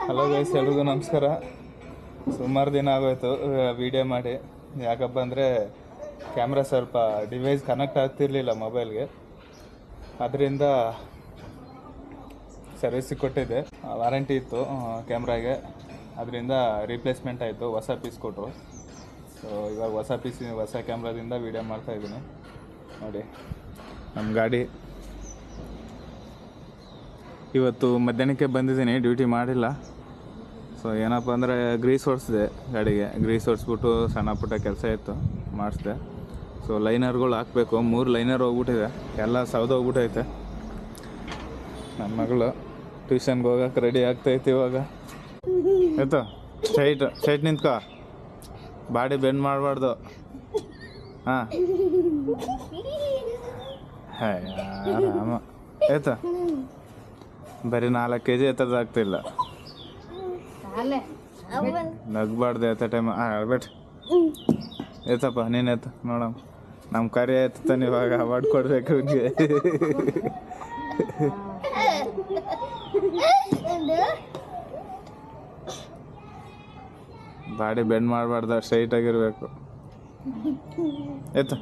Hello guys, ಎಲ್ರಿಗೂ ನಮಸ್ಕಾರ. ಸುಮಾರು ದಿನ ಆಗೋಯ್ತು ವಿಡಿಯೋ ಮಾಡಿ. ಯಾಕಪ್ಪ ಅಂದರೆ ಕ್ಯಾಮ್ರಾ ಸ್ವಲ್ಪ ಡಿವೈಸ್ ಕನೆಕ್ಟ್ ಆಗ್ತಿರ್ಲಿಲ್ಲ ಮೊಬೈಲ್ಗೆ. ಅದರಿಂದ ಸರ್ವಿಸಿಗೆ ಕೊಟ್ಟಿದ್ದೆ. ವಾರಂಟಿ ಇತ್ತು ಕ್ಯಾಮ್ರಾಗೆ, ಅದರಿಂದ ರೀಪ್ಲೇಸ್ಮೆಂಟ್ ಆಯಿತು. ಹೊಸ ಪೀಸ್ ಕೊಟ್ಟರು. ಸೊ ಇವಾಗ ಹೊಸ ಕ್ಯಾಮ್ರಾದಿಂದ ವಿಡಿಯೋ ಮಾಡ್ತಾಯಿದ್ದೀನಿ. ನೋಡಿ ನಮ್ಮ ಗಾಡಿ. ಇವತ್ತು ಮಧ್ಯಾಹ್ನಕ್ಕೆ ಬಂದಿದ್ದೀನಿ, ಡ್ಯೂಟಿ ಮಾಡಿಲ್ಲ. ಸೊ ಏನಪ್ಪ ಅಂದರೆ ಗ್ರೀಸ್ ಹೊಡಿಸಿದೆ ಗಾಡಿಗೆ. ಗ್ರೀಸ್ ಹೊಡಿಸ್ಬಿಟ್ಟು ಸಣ್ಣ ಪುಟ್ಟ ಕೆಲಸ ಇತ್ತು, ಮಾಡಿಸ್ದೆ. ಸೊ ಲೈನರ್ಗಳು ಹಾಕಬೇಕು. 3 ಲೈನರ್ ಹೋಗ್ಬಿಟ್ಟಿದೆ, ಎಲ್ಲ ಸೌದೋಗ್ಬಿಟ್ಟೈತೆ. ನನ್ನ ಮಗಳು ಟ್ಯೂಷನ್ಗೆ ಹೋಗೋಕೆ ರೆಡಿ ಆಗ್ತೈತೆ ಇವಾಗ. ಆಯಿತು, ಸ್ಟ್ರೈಟ್ ನಿಂತ್ಕೋ, ಬಾಡಿ ಬೆಂಡ್ ಮಾಡಬಾರ್ದು. ಹಾಂ ಆರಾಮ ಆಯ್ತಾ. ಬರೀ 4 kg ಎತ್ತದಾಗ್ತಿಲ್ಲ. ನಗ್ಬಾರ್ದು ಎತ್ತ ಟೈಮ್. ಹೇಳ್ಬೇಟ್ ಎತ್ತಪ್ಪ, ನೀನು ಎತ್ತ ನೋಡಮ್ಮ. ನಮ್ಮ ಕಾರ್ಯ ಎತ್ತಾನೆ ಇವಾಗ. ಅವಾರ್ಡ್ ಕೊಡ್ಬೇಕು ಅವ್ನಿಗೆ. ಬಾಡಿ ಬೆಂಡ್ ಮಾಡಬಾರ್ದು, ಸ್ಟ್ರೈಟ್ ಆಗಿರ್ಬೇಕು. ಎತ್ತ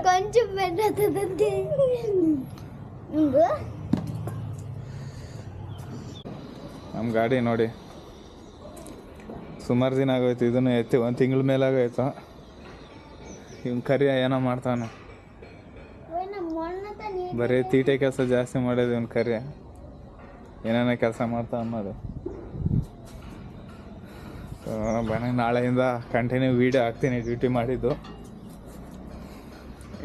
కొంచెం పెట్టదండి. ನಮ್ಮ ಗಾಡಿ ನೋಡಿ, ಸುಮಾರು ದಿನ ಆಗೋಯ್ತು. ಇದನ್ನು ಎತ್ತಿ 1 ತಿಂಗಳ ಮೇಲೆ ಆಗೋಯ್ತು. ಇವ್ನು ಕರಿಯ ಏನೋ ಮಾಡ್ತಾನೆ, ಬರೀ ತೀಟೆ ಕೆಲಸ ಜಾಸ್ತಿ ಮಾಡೋದು ಇವ್ನು ಕರಿಯ. ಏನೇನೋ ಕೆಲಸ ಮಾಡ್ತಾ ಅನ್ನೋದು. ಬನ್ನಿ, ನಾಳೆಯಿಂದ ಕಂಟಿನ್ಯೂ ವೀಡಿಯೋ ಹಾಕ್ತೀನಿ. ಡ್ಯೂಟಿ ಮಾಡಿದ್ದು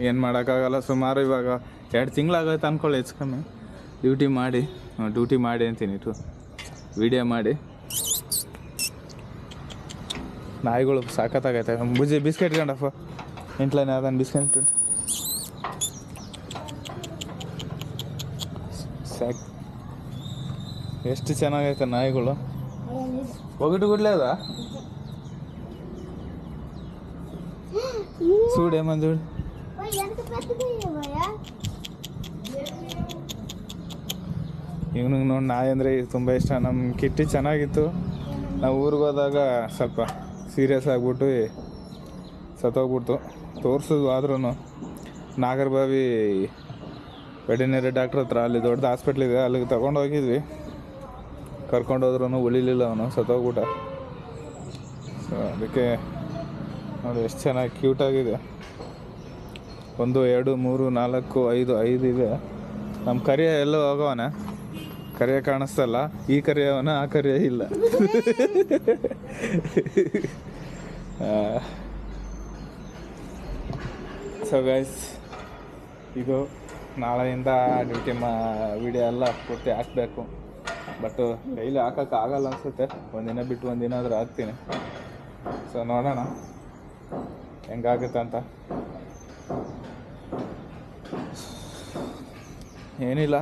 ಏನು ಮಾಡೋಕ್ಕಾಗಲ್ಲ. ಸುಮಾರು ಇವಾಗ 2 ತಿಂಗಳಾಗೋಯ್ತು ಅಂದ್ಕೊಳ್ಳಿ, ಹೆಚ್ಚು ಕಮ್ಮಿ ಡ್ಯೂಟಿ ಮಾಡಿ ಅಂತೀನಿ. ವೀಡಿಯೋ ಮಾಡಿ. ನಾಯಿಗಳು ಸಾಕತ್ತಾಗೈತೆ. ಬುಜ್ಜಿ ಬಿಸ್ಕೆಟ್ ಕಂಡಪ್ಪ ಇಂಟ್ಲನೇ ಅದನ್ನು ಬಿಸ್ಕೆಟ್ ಸಾಕು. ಎಷ್ಟು ಚೆನ್ನಾಗೈತೆ ನಾಯಿಗಳು. ಒಗಟು ಗುಡ್ಲೆ ಅದ ಸೂಡೆ ಮಂಜುಡು. ಇವನಿಗೆ ನೋಡಿ, ನಾಯಿ ಅಂದರೆ ತುಂಬ ಇಷ್ಟ. ನಮ್ಮ ಕಿಟ್ಟಿ ಚೆನ್ನಾಗಿತ್ತು. ನಾವು ಊರಿಗೆ ಹೋದಾಗ ಸ್ವಲ್ಪ ಸೀರಿಯಸ್ ಆಗಿಬಿಟ್ಟು ಸತ್ತೋಗ್ಬಿಡ್ತು. ತೋರಿಸಿದ್ವು, ಆದ್ರೂ ನಾಗರಬಾವಿ ವೆಟರ್ನರಿ ಡಾಕ್ಟ್ರ್ ಹತ್ರ, ಅಲ್ಲಿ ದೊಡ್ಡದು ಹಾಸ್ಪಿಟ್ಲಿದೆ, ಅಲ್ಲಿಗೆ ತೊಗೊಂಡೋಗಿದ್ವಿ. ಕರ್ಕೊಂಡೋದ್ರೂ ಉಳಿಲಿಲ್ಲ, ಅವನು ಸತ್ತೋಗ್ಬಿಟ್ಟ. ಸೊ ಅದಕ್ಕೆ ನೋಡಿ ಎಷ್ಟು ಚೆನ್ನಾಗಿ ಕ್ಯೂಟಾಗಿದೆ. 1 2 3 4 5 ಇದೆ. ನಮ್ಮ ಕರಿಯ ಎಲ್ಲೋ ಹೋಗವನ, ಕರಿಯ ಕಾಣಿಸ್ತಲ್ಲ. ಈ ಕರಿಯವನ, ಆ ಕರಿಯ ಇಲ್ಲ. ಸೊ ಗೈಸ್, ಇದು ನಾಳೆಯಿಂದ ಡ್ಯೂಟಿ ವಿಡಿಯೋ ಎಲ್ಲ ಪೂರ್ತಿ ಹಾಕಬೇಕು. ಬಟ್ ಡೈಲಿ ಹಾಕೋಕ್ಕಾಗಲ್ಲ ಅನಿಸುತ್ತೆ. ಒಂದಿನ ಬಿಟ್ಟು ಒಂದಿನ ಆದರೂ ಹಾಕ್ತೀನಿ. ಸೊ ನೋಡೋಣ ಹೆಂಗಾಗುತ್ತೆ ಅಂತ. ಏನಿಲ್ಲ,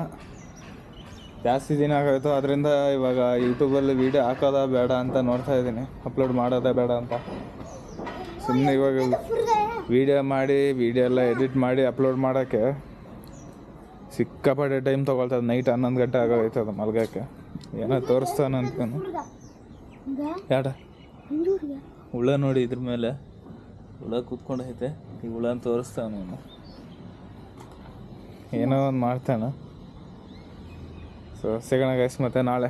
ಜಾಸ್ತಿ ದಿನ ಆಗೋಯ್ತು. ಅದರಿಂದ ಇವಾಗ ಯೂಟ್ಯೂಬಲ್ಲಿ ವೀಡಿಯೋ ಹಾಕೋದಾ ಬೇಡ ಅಂತ ನೋಡ್ತಾ ಇದ್ದೀನಿ. ಅಪ್ಲೋಡ್ ಮಾಡೋದೇ ಬೇಡ ಅಂತ ಸುಮ್ಮನೆ. ಇವಾಗ ವೀಡಿಯೋ ಎಲ್ಲ ಎಡಿಟ್ ಮಾಡಿ ಅಪ್ಲೋಡ್ ಮಾಡೋಕ್ಕೆ ಸಿಕ್ಕಾಪಟ್ಟೆ ಟೈಮ್ ತೊಗೊಳ್ತದೆ. ನೈಟ್ 11 ಗಂಟೆ ಆಗೋಯ್ತದೆ ಮಲ್ಗೋಕ್ಕೆ. ಏನೋ ತೋರಿಸ್ತಾನೆ ಅಂತಾನು. ಯಾಡ ಹುಳ ನೋಡಿ, ಇದ್ರ ಮೇಲೆ ಹುಳ ಕೂತ್ಕೊಂಡೈತೆ. ಈ ಹುಳನ ತೋರಿಸ್ತಾನೆ ಅವನು. ಏನೋ ಒಂದು ಮಾಡ್ತಾನೆ. ಸೊ ಸಿಗೋಣ ಗೈಸ್ ಮತ್ತೆ ನಾಳೆ.